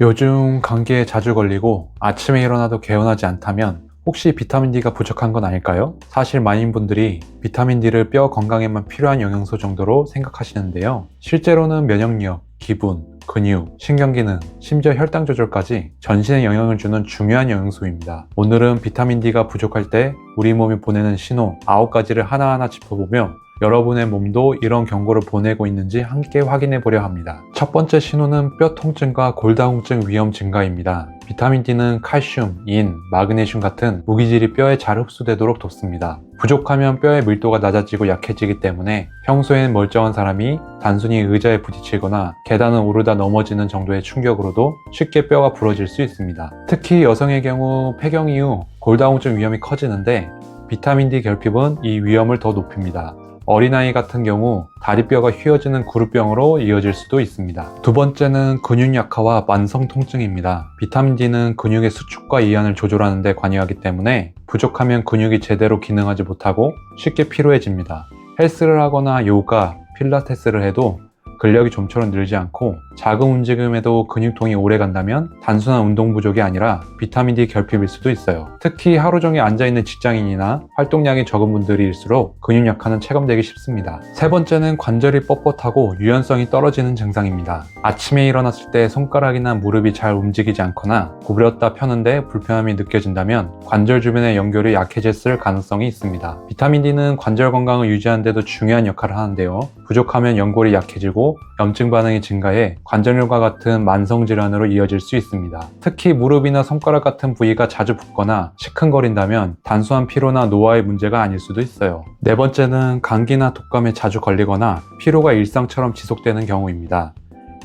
요즘 감기에 자주 걸리고 아침에 일어나도 개운하지 않다면 혹시 비타민 D가 부족한 건 아닐까요? 사실 많은 분들이 비타민 D를 뼈 건강에만 필요한 영양소 정도로 생각하시는데요. 실제로는 면역력, 기분, 근육, 신경기능, 심지어 혈당 조절까지 전신에 영향을 주는 중요한 영양소입니다. 오늘은 비타민 D가 부족할 때 우리 몸이 보내는 신호 9가지를 하나하나 짚어보며 여러분의 몸도 이런 경고를 보내고 있는지 함께 확인해 보려 합니다. 첫 번째 신호는 뼈 통증과 골다공증 위험 증가입니다. 비타민 D는 칼슘, 인, 마그네슘 같은 무기질이 뼈에 잘 흡수되도록 돕습니다. 부족하면 뼈의 밀도가 낮아지고 약해지기 때문에 평소엔 멀쩡한 사람이 단순히 의자에 부딪히거나 계단을 오르다 넘어지는 정도의 충격으로도 쉽게 뼈가 부러질 수 있습니다. 특히 여성의 경우 폐경 이후 골다공증 위험이 커지는데 비타민 D 결핍은 이 위험을 더 높입니다. 어린아이 같은 경우 다리뼈가 휘어지는 구루병으로 이어질 수도 있습니다. 두 번째는 근육 약화와 만성 통증입니다. 비타민 D는 근육의 수축과 이완을 조절하는 데 관여하기 때문에 부족하면 근육이 제대로 기능하지 못하고 쉽게 피로해집니다. 헬스를 하거나 요가, 필라테스를 해도 근력이 좀처럼 늘지 않고 작은 움직임에도 근육통이 오래 간다면 단순한 운동 부족이 아니라 비타민 D 결핍일 수도 있어요. 특히 하루 종일 앉아있는 직장인이나 활동량이 적은 분들일수록 근육 약화는 체감되기 쉽습니다. 세 번째는 관절이 뻣뻣하고 유연성이 떨어지는 증상입니다. 아침에 일어났을 때 손가락이나 무릎이 잘 움직이지 않거나 구부렸다 펴는데 불편함이 느껴진다면 관절 주변의 연결이 약해졌을 가능성이 있습니다. 비타민 D는 관절 건강을 유지하는 데도 중요한 역할을 하는데요. 부족하면 연골이 약해지고 염증 반응이 증가해 관절염과 같은 만성 질환으로 이어질 수 있습니다. 특히 무릎이나 손가락 같은 부위가 자주 붓거나 시큰거린다면 단순한 피로나 노화의 문제가 아닐 수도 있어요. 네 번째는 감기나 독감에 자주 걸리거나 피로가 일상처럼 지속되는 경우입니다.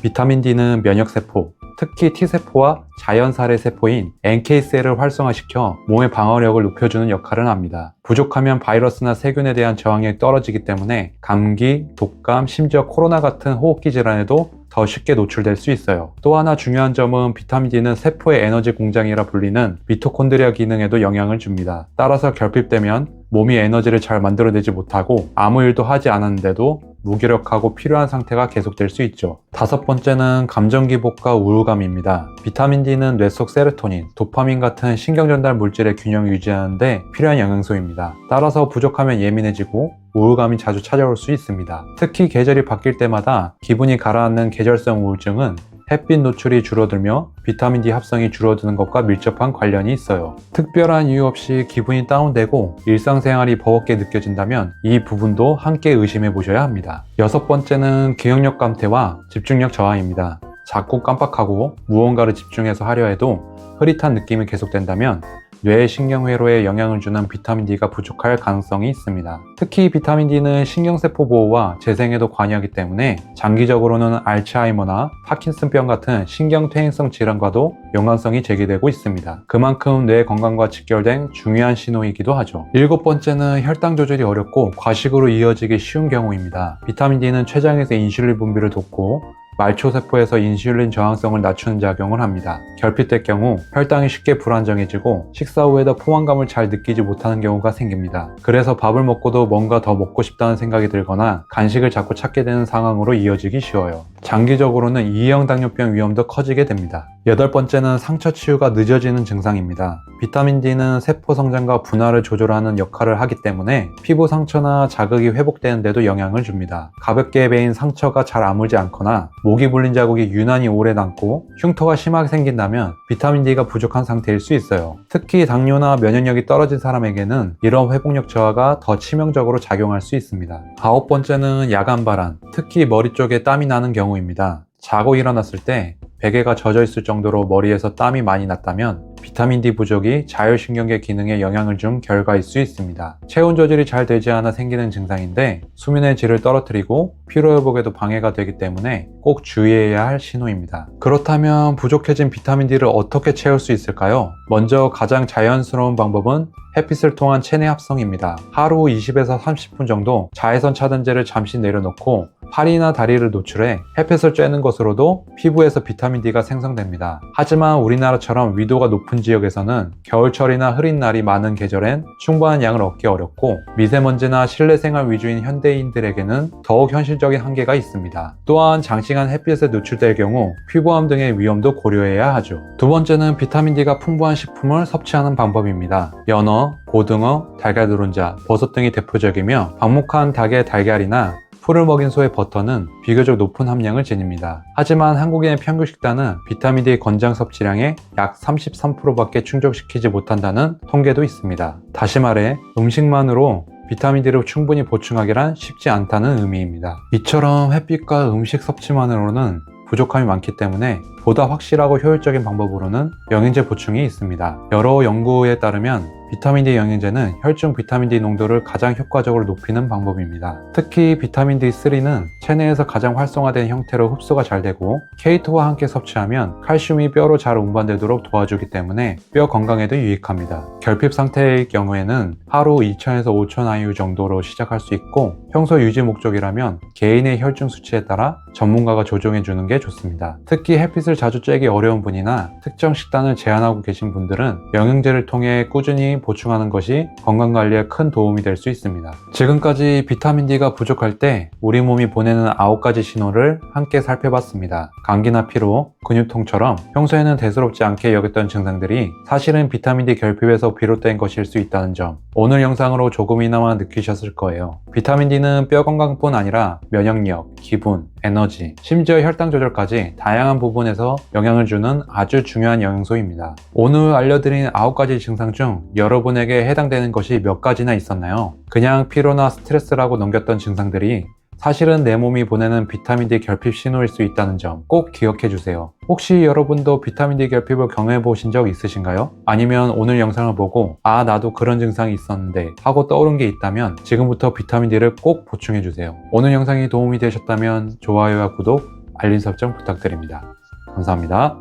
비타민 D는 면역세포, 특히 T세포와 자연살해 세포인 NK셀을 활성화시켜 몸의 방어력을 높여주는 역할을 합니다. 부족하면 바이러스나 세균에 대한 저항력이 떨어지기 때문에 감기, 독감, 심지어 코로나 같은 호흡기 질환에도 더 쉽게 노출될 수 있어요. 또 하나 중요한 점은 비타민 D는 세포의 에너지 공장이라 불리는 미토콘드리아 기능에도 영향을 줍니다. 따라서 결핍되면 몸이 에너지를 잘 만들어내지 못하고 아무 일도 하지 않았는데도 무기력하고 필요한 상태가 계속될 수 있죠. 다섯 번째는 감정기복과 우울감입니다. 비타민 D는 뇌 속 세로토닌, 도파민 같은 신경전달 물질의 균형을 유지하는 데 필요한 영양소입니다. 따라서 부족하면 예민해지고 우울감이 자주 찾아올 수 있습니다. 특히 계절이 바뀔 때마다 기분이 가라앉는 계절성 우울증은 햇빛 노출이 줄어들며 비타민 D 합성이 줄어드는 것과 밀접한 관련이 있어요. 특별한 이유 없이 기분이 다운되고 일상생활이 버겁게 느껴진다면 이 부분도 함께 의심해 보셔야 합니다. 여섯 번째는 기억력 감퇴와 집중력 저하입니다. 자꾸 깜빡하고 무언가를 집중해서 하려 해도 흐릿한 느낌이 계속된다면 뇌의 신경회로에 영향을 주는 비타민 D가 부족할 가능성이 있습니다. 특히 비타민 D는 신경세포 보호와 재생에도 관여하기 때문에 장기적으로는 알츠하이머나 파킨슨병 같은 신경퇴행성 질환과도 연관성이 제기되고 있습니다. 그만큼 뇌 건강과 직결된 중요한 신호이기도 하죠. 일곱 번째는 혈당 조절이 어렵고 과식으로 이어지기 쉬운 경우입니다. 비타민 D는 췌장에서 인슐린 분비를 돕고 말초세포에서 인슐린 저항성을 낮추는 작용을 합니다. 결핍될 경우 혈당이 쉽게 불안정해지고 식사 후에도 포만감을 잘 느끼지 못하는 경우가 생깁니다. 그래서 밥을 먹고도 뭔가 더 먹고 싶다는 생각이 들거나 간식을 자꾸 찾게 되는 상황으로 이어지기 쉬워요. 장기적으로는 2형 당뇨병 위험도 커지게 됩니다. 여덟 번째는 상처 치유가 늦어지는 증상입니다. 비타민 D는 세포 성장과 분할을 조절하는 역할을 하기 때문에 피부 상처나 자극이 회복되는 데도 영향을 줍니다. 가볍게 베인 상처가 잘 아물지 않거나 모기 불린 자국이 유난히 오래 남고 흉터가 심하게 생긴다면 비타민 D가 부족한 상태일 수 있어요. 특히 당뇨나 면역력이 떨어진 사람에게는 이런 회복력 저하가 더 치명적으로 작용할 수 있습니다. 아홉 번째는 야간 발한, 특히 머리 쪽에 땀이 나는 경우입니다. 자고 일어났을 때 베개가 젖어 있을 정도로 머리에서 땀이 많이 났다면 비타민 D 부족이 자율신경계 기능에 영향을 준 결과일 수 있습니다. 체온 조절이 잘 되지 않아 생기는 증상인데 수면의 질을 떨어뜨리고 피로회복에도 방해가 되기 때문에 꼭 주의해야 할 신호입니다. 그렇다면 부족해진 비타민 D를 어떻게 채울 수 있을까요? 먼저 가장 자연스러운 방법은 햇빛을 통한 체내 합성입니다. 하루 20에서 30분 정도 자외선 차단제를 잠시 내려놓고 팔이나 다리를 노출해 햇볕을 쬐는 것으로도 피부에서 비타민 D가 생성됩니다. 하지만 우리나라처럼 위도가 높은 지역에서는 겨울철이나 흐린 날이 많은 계절엔 충분한 양을 얻기 어렵고 미세먼지나 실내 생활 위주인 현대인들에게는 더욱 현실적인 한계가 있습니다. 또한 장시간 햇빛에 노출될 경우 피부암 등의 위험도 고려해야 하죠. 두 번째는 비타민 D가 풍부한 식품을 섭취하는 방법입니다. 연어, 고등어, 달걀 노른자, 버섯 등이 대표적이며 방목한 닭의 달걀이나 풀을 먹인 소의 버터는 비교적 높은 함량을 지닙니다. 하지만 한국인의 평균 식단은 비타민 D 권장 섭취량의 약 33%밖에 충족시키지 못한다는 통계도 있습니다. 다시 말해 음식만으로 비타민 D를 충분히 보충하기란 쉽지 않다는 의미입니다. 이처럼 햇빛과 음식 섭취만으로는 부족함이 많기 때문에 보다 확실하고 효율적인 방법으로는 영양제 보충이 있습니다. 여러 연구에 따르면 비타민 D 영양제는 혈중 비타민 D 농도를 가장 효과적으로 높이는 방법입니다. 특히 비타민 D3는 체내에서 가장 활성화된 형태로 흡수가 잘 되고 K2와 함께 섭취하면 칼슘이 뼈로 잘 운반되도록 도와주기 때문에 뼈 건강에도 유익합니다. 결핍 상태의 경우에는 하루 2,000에서 5,000 IU 정도로 시작할 수 있고 평소 유지 목적이라면 개인의 혈중 수치에 따라 전문가가 조정해 주는 게 좋습니다. 특히 햇빛을 자주 쬐기 어려운 분이나 특정 식단을 제한하고 계신 분들은 영양제를 통해 꾸준히 보충하는 것이 건강관리에 큰 도움이 될 수 있습니다. 지금까지 비타민 D가 부족할 때 우리 몸이 보내는 9가지 신호를 함께 살펴봤습니다. 감기나 피로, 근육통처럼 평소에는 대수롭지 않게 여겼던 증상들이 사실은 비타민 D 결핍에서 비롯된 것일 수 있다는 점, 오늘 영상으로 조금이나마 느끼셨을 거예요. 비타민 D는 뼈 건강뿐 아니라 면역력, 기분, 에너지, 심지어 혈당 조절까지 다양한 부분에서 영향을 주는 아주 중요한 영양소입니다. 오늘 알려드린 9가지 증상 중 여러분에게 해당되는 것이 몇 가지나 있었나요? 그냥 피로나 스트레스라고 넘겼던 증상들이 사실은 내 몸이 보내는 비타민 D 결핍 신호일 수 있다는 점 꼭 기억해 주세요. 혹시 여러분도 비타민 D 결핍을 경험해 보신 적 있으신가요? 아니면 오늘 영상을 보고 아 나도 그런 증상이 있었는데 하고 떠오른 게 있다면 지금부터 비타민 D를 꼭 보충해 주세요. 오늘 영상이 도움이 되셨다면 좋아요와 구독, 알림 설정 부탁드립니다. 감사합니다.